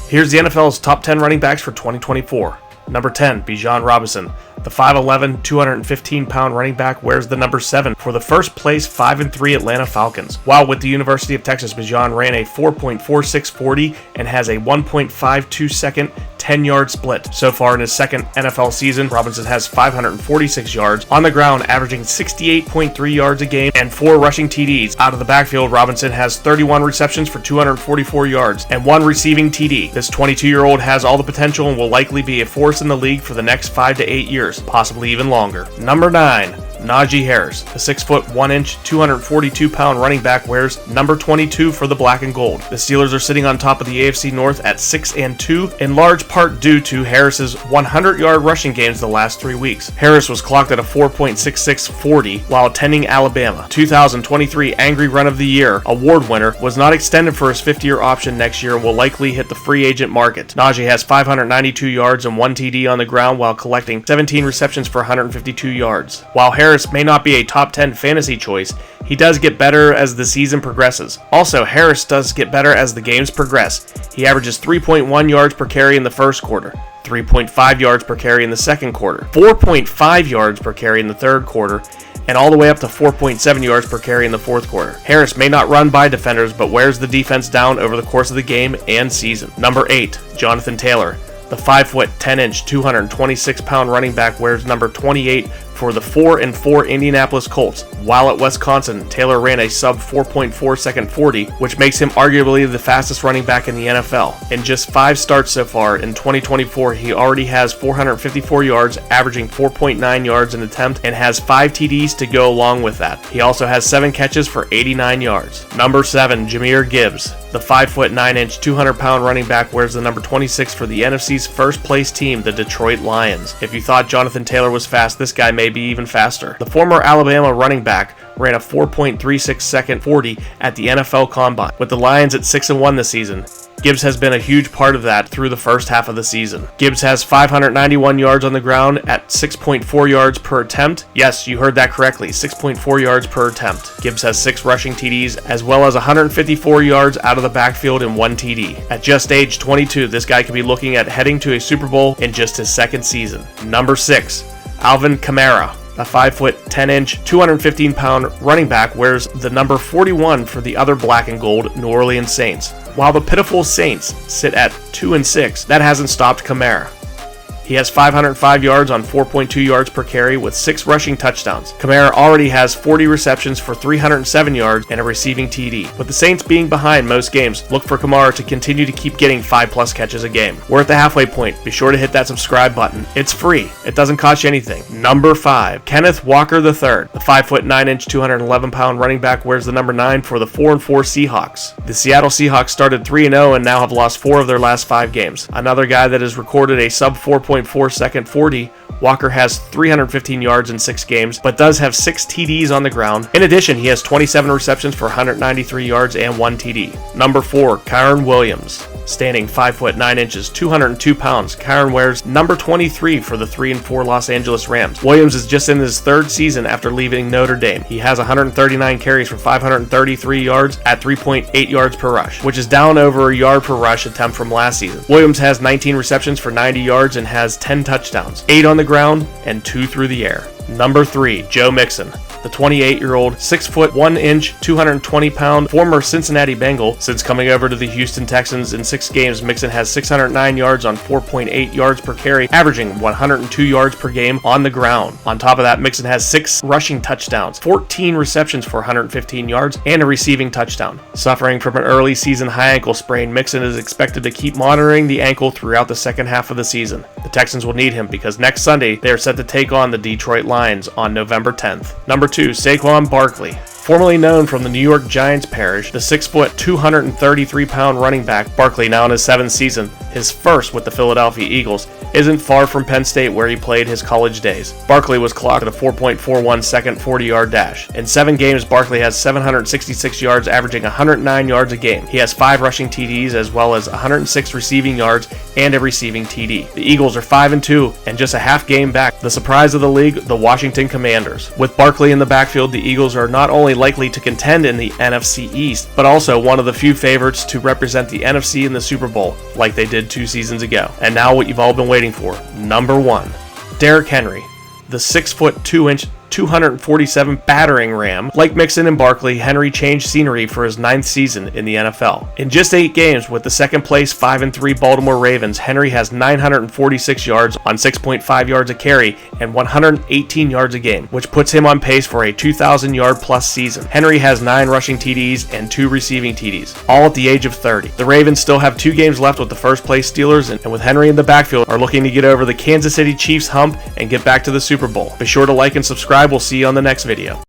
Here's the NFL's top 10 running backs for 2024. Number 10, Bijan Robinson. The 5'11", 215-pound running back wears the number 7 for the first place 5-3 Atlanta Falcons. While with the University of Texas, Bijan ran a 4.4640 and has a 1.52 second 10-yard split. So far in his second NFL season, Robinson has 546 yards on the ground, averaging 68.3 yards a game and 4 rushing TDs. Out of the backfield, Robinson has 31 receptions for 244 yards and 1 receiving TD. This 22-year-old has all the potential and will likely be a force in the league for the next 5 to 8 years, possibly even longer. Number 9. Najee Harris. The 6'1", 242-pound running back wears number 22 for the black and gold. The Steelers are sitting on top of the AFC North at 6-2, in large part due to Harris's 100-yard rushing games the last 3 weeks. Harris was clocked at a 4.6640 while attending Alabama. 2023 Angry Run of the Year award winner was not extended for his 5th-year option next year and will likely hit the free agent market. Najee has 592 yards and 1 TD on the ground while collecting 17 receptions for 152 yards. While Harris may not be a top 10 fantasy choice, he does get better as the season progresses. Also, Harris does get better as the games progress. He averages 3.1 yards per carry in the first quarter, 3.5 yards per carry in the second quarter, 4.5 yards per carry in the third quarter, and all the way up to 4.7 yards per carry in the fourth quarter. Harris may not run by defenders, but wears the defense down over the course of the game and season. Number 8, Jonathan Taylor. The 5'10", 226-pound running back wears number 28 for the 4-4 Indianapolis Colts. While at Wisconsin, Taylor ran a sub 4.4 second 40, which makes him arguably the fastest running back in the NFL. In just 5 starts so far in 2024, he already has 454 yards, averaging 4.9 yards an attempt, and has 5 TDs to go along with that. He also has 7 catches for 89 yards. Number 7, Jahmyr Gibbs. The 5'9", 200-pound running back wears the number 26 for the NFC's first-place team, the Detroit Lions. If you thought Jonathan Taylor was fast, this guy may be even faster. The former Alabama running back ran a 4.36 second 40 at the NFL Combine. With the Lions at 6-1 this season, Gibbs has been a huge part of that through the first half of the season. Gibbs has 591 yards on the ground at 6.4 yards per attempt. Yes, you heard that correctly, 6.4 yards per attempt. Gibbs has 6 rushing TDs as well as 154 yards out of the backfield and 1 TD. At just age 22, this guy could be looking at heading to a Super Bowl in just his second season. Number 6, Alvin Kamara. A 5'10", 215-pound running back wears the number 41 for the other black and gold New Orleans Saints. While the pitiful Saints sit at 2-6, that hasn't stopped Kamara. He has 505 yards on 4.2 yards per carry with 6 rushing touchdowns. Kamara already has 40 receptions for 307 yards and a receiving TD. With the Saints being behind most games, look for Kamara to continue to keep getting 5+ catches a game. We're at the halfway point. Be sure to hit that subscribe button. It's free. It doesn't cost you anything. Number 5, Kenneth Walker III. The 5'9", 211-pound running back wears the number 9 for the 4-4 Seahawks. The Seattle Seahawks started 3-0 and now have lost 4 of their last 5 games. Another guy that has recorded a sub 4.4 second 40, Walker has 315 yards in 6 games, but does have 6 TDs on the ground. In addition, he has 27 receptions for 193 yards and 1 TD. Number 4, Kyren Williams. Standing 5'9", 202 pounds, Kyren wears number 23 for the 3-4 Los Angeles Rams. Williams is just in his 3rd season after leaving Notre Dame. He has 139 carries for 533 yards at 3.8 yards per rush, which is down over a yard per rush attempt from last season. Williams has 19 receptions for 90 yards and has 10 touchdowns, 8 on the ground and 2 through the air. Number 3, Joe Mixon. The 28-year-old, 6'1", 220-pound former Cincinnati Bengal. Since coming over to the Houston Texans in 6 games, Mixon has 609 yards on 4.8 yards per carry, averaging 102 yards per game on the ground. On top of that, Mixon has 6 rushing touchdowns, 14 receptions for 115 yards, and a receiving touchdown. Suffering from an early season high ankle sprain, Mixon is expected to keep monitoring the ankle throughout the second half of the season. The Texans will need him because next Sunday, they are set to take on the Detroit Lions on November 10th. Number 2, Saquon Barkley. Formerly known from the New York Giants parish, the 6', 233-pound running back, Barkley, now in his 7th season, his first with the Philadelphia Eagles, isn't far from Penn State where he played his college days. Barkley was clocked at a 4.41 second 40-yard dash. In 7 games, Barkley has 766 yards, averaging 109 yards a game. He has 5 rushing TDs as well as 106 receiving yards and a receiving TD. The Eagles are 5-2 and just a half game back. The surprise of the league, the Washington Commanders. With Barkley in the backfield, the Eagles are not only likely to contend in the NFC East, but also one of the few favorites to represent the NFC in the Super Bowl, like they did 2 seasons ago. And now what you've all been waiting for, number 1. Derrick Henry, the 6'2" 247 battering ram. Like Mixon and Barkley, Henry changed scenery for his 9th season in the NFL. In just 8 games with the second place 5-3 Baltimore Ravens, Henry has 946 yards on 6.5 yards a carry and 118 yards a game, which puts him on pace for a 2,000 yard plus season. Henry has 9 rushing TDs and 2 receiving TDs, all at the age of 30. The Ravens still have 2 games left with the first place Steelers, and with Henry in the backfield are looking to get over the Kansas City Chiefs hump and get back to the Super Bowl. Be sure to like and subscribe. We'll see you on the next video.